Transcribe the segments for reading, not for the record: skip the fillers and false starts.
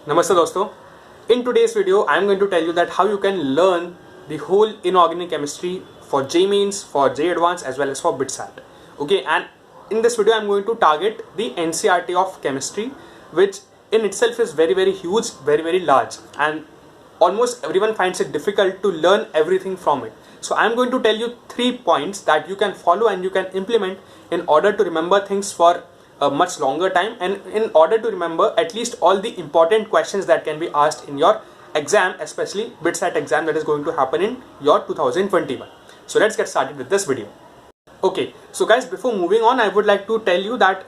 Namaste dosto. In today's video, I am going to tell you that how you can learn the whole inorganic chemistry for J Mains, for J Advanced as well as for BITSAT. Okay, and in this video, I am going to target the NCERT of chemistry, which in itself is very huge, very large, and almost everyone finds it difficult to learn everything from it. So I am going to tell you 3 points that you can follow and you can implement in order to remember things for a much longer time, and in order to remember at least all the important questions that can be asked in your exam, especially BITSAT exam that is going to happen in your 2021. So let's get started with this video. Okay, so guys, before moving on, I would like to tell you that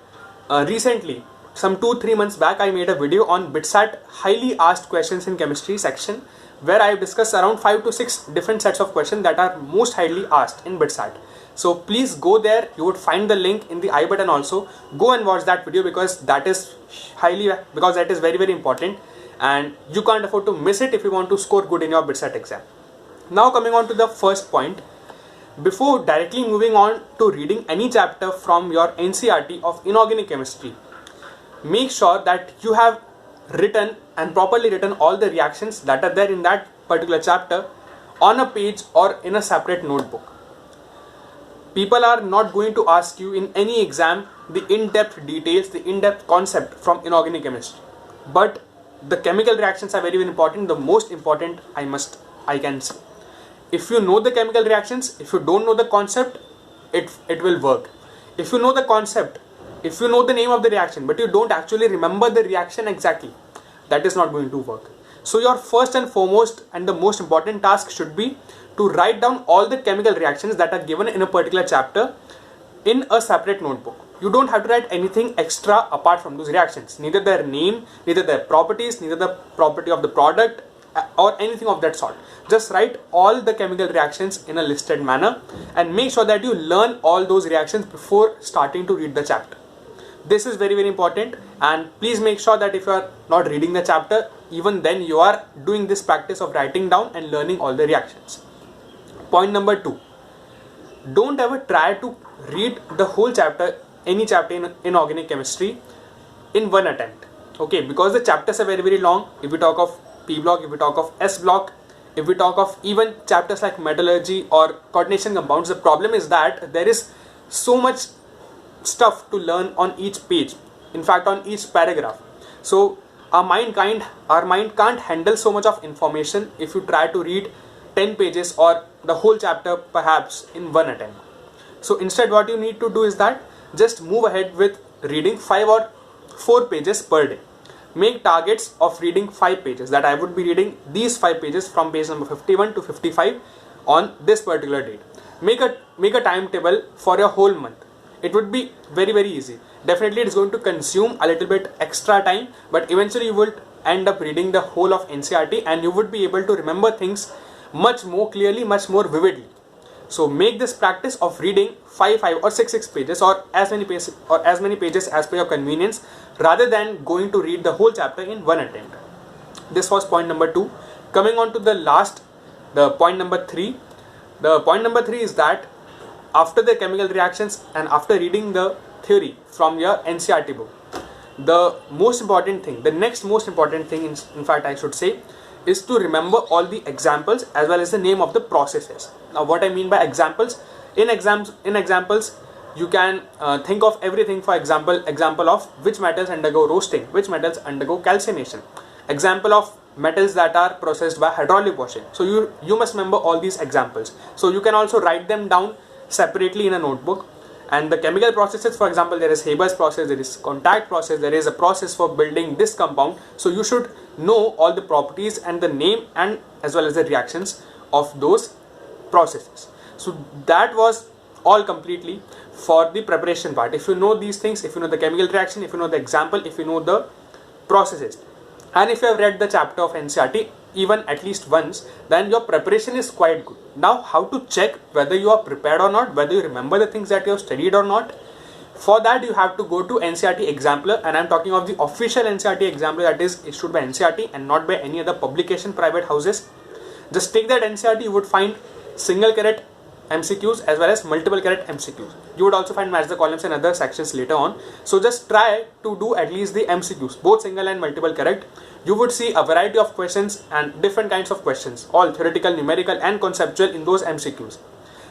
recently, some 2-3 months back, I made a video on BITSAT highly asked questions in chemistry section, where I discussed around 5 to 6 different sets of questions that are most highly asked in BITSAT. So please go there. You would find the link in the I button also. Go and watch that video because that is very important, and you can't afford to miss it if you want to score good in your BITSAT exam. Now coming on to the first point. Before directly moving on to reading any chapter from your NCERT of inorganic chemistry, make sure that you have written and properly written all the reactions that are there in that particular chapter on a page or in a separate notebook. People are not going to ask you in any exam the in-depth details, the in-depth concept from inorganic chemistry, but the chemical reactions are very important. The most important, I can say. If you know the chemical reactions, if you don't know the concept, it will work. If you know the concept, if you know the name of the reaction, but you don't actually remember the reaction exactly, that is not going to work. So your first and foremost and the most important task should be to write down all the chemical reactions that are given in a particular chapter in a separate notebook. You don't have to write anything extra apart from those reactions, neither their name, neither their properties, neither the property of the product or anything of that sort. Just write all the chemical reactions in a listed manner and make sure that you learn all those reactions before starting to read the chapter. This is very important, and please make sure that if you are not reading the chapter, even then you are doing this practice of writing down and learning all the reactions. Point number 2. Don't ever try to read the whole chapter, any chapter in inorganic chemistry, in one attempt. Okay, because the chapters are very long. If we talk of P block, if we talk of S block, if we talk of even chapters like metallurgy or coordination compounds, the problem is that there is so much stuff to learn on each page, in fact on each paragraph. So our mind can't handle so much of information if you try to read 10 pages or the whole chapter perhaps in one attempt. So instead what you need to do is that just move ahead with reading 5 or 4 pages per day. Make targets of reading 5 pages, that I would be reading these 5 pages from page number 51 to 55 on this particular date. Make a timetable for your whole month. It would be very easy. Definitely it is going to consume a little bit extra time, but eventually you will end up reading the whole of NCERT and you would be able to remember things much more clearly, much more vividly. So make this practice of reading 5 or 6 pages or as many pages as per your convenience, rather than going to read the whole chapter in one attempt. This was point number 2. Coming on to the point number 3. The point number 3 is that after the chemical reactions and after reading the theory from your NCERT book, the next most important thing, in fact I should say, is to remember all the examples as well as the name of the processes. Now what I mean by examples, in examples you can think of everything. For example of which metals undergo roasting, which metals undergo calcination, example of metals that are processed by hydraulic washing. So you must remember all these examples. So you can also write them down separately in a notebook. And the chemical processes, for example, there is Haber's process, there is contact process, there is a process for building this compound. So you should know all the properties and the name and as well as the reactions of those processes. So that was all completely for the preparation part. If you know these things, if you know the chemical reaction, if you know the example, if you know the processes, and if you have read the chapter of NCERT even at least once, then your preparation is quite good. Now how to check whether you are prepared or not, whether you remember the things that you have studied or not? For that you have to go to NCERT Exampler, and I am talking of the official NCERT Exampler that is issued by NCERT and not by any other publication private houses. Just take that NCERT, you would find single carat MCQs as well as multiple carat MCQs. You would also find match the columns and other sections later on. So just try to do at least the MCQs, both single and multiple carat. you would see a variety of questions and different kinds of questions, all theoretical, numerical and conceptual in those MCQs.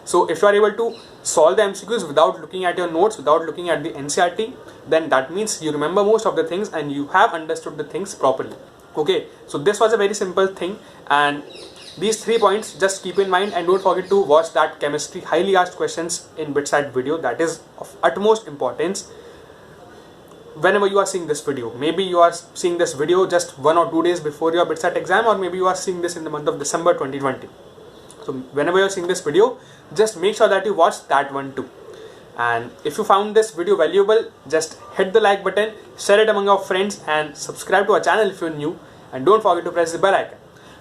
So if you are able to solve the MCQs without looking at your notes, without looking at the NCERT, then that means you remember most of the things and you have understood the things properly. Okay, so this was a very simple thing, and these 3 points just keep in mind, and don't forget to watch that chemistry highly asked questions in BitSat video. That is of utmost importance whenever you are seeing this video. Maybe you are seeing this video just 1 or 2 days before your BitSat exam, or maybe you are seeing this in the month of December 2020. So whenever you are seeing this video, just make sure that you watch that one too. And if you found this video valuable, just hit the like button, share it among your friends, and subscribe to our channel if you're new, and don't forget to press the bell icon.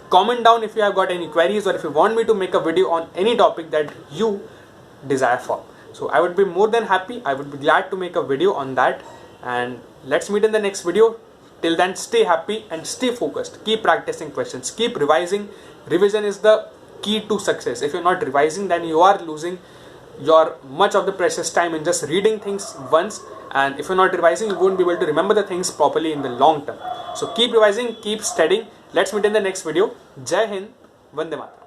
Comment down if you have got any queries, or if you want me to make a video on any topic that you desire for. So I would be more than happy, I would be glad to make a video on that. And let's meet in the next video. Till then, stay happy and stay focused. Keep practicing questions, keep revising. Revision is the key to success. If you're not revising, then you are losing your much of the precious time in just reading things once, and if you're not revising, you won't be able to remember the things properly in the long term. So keep revising, keep studying. Let's meet in the next video. Jai Hind, Vande Mataram.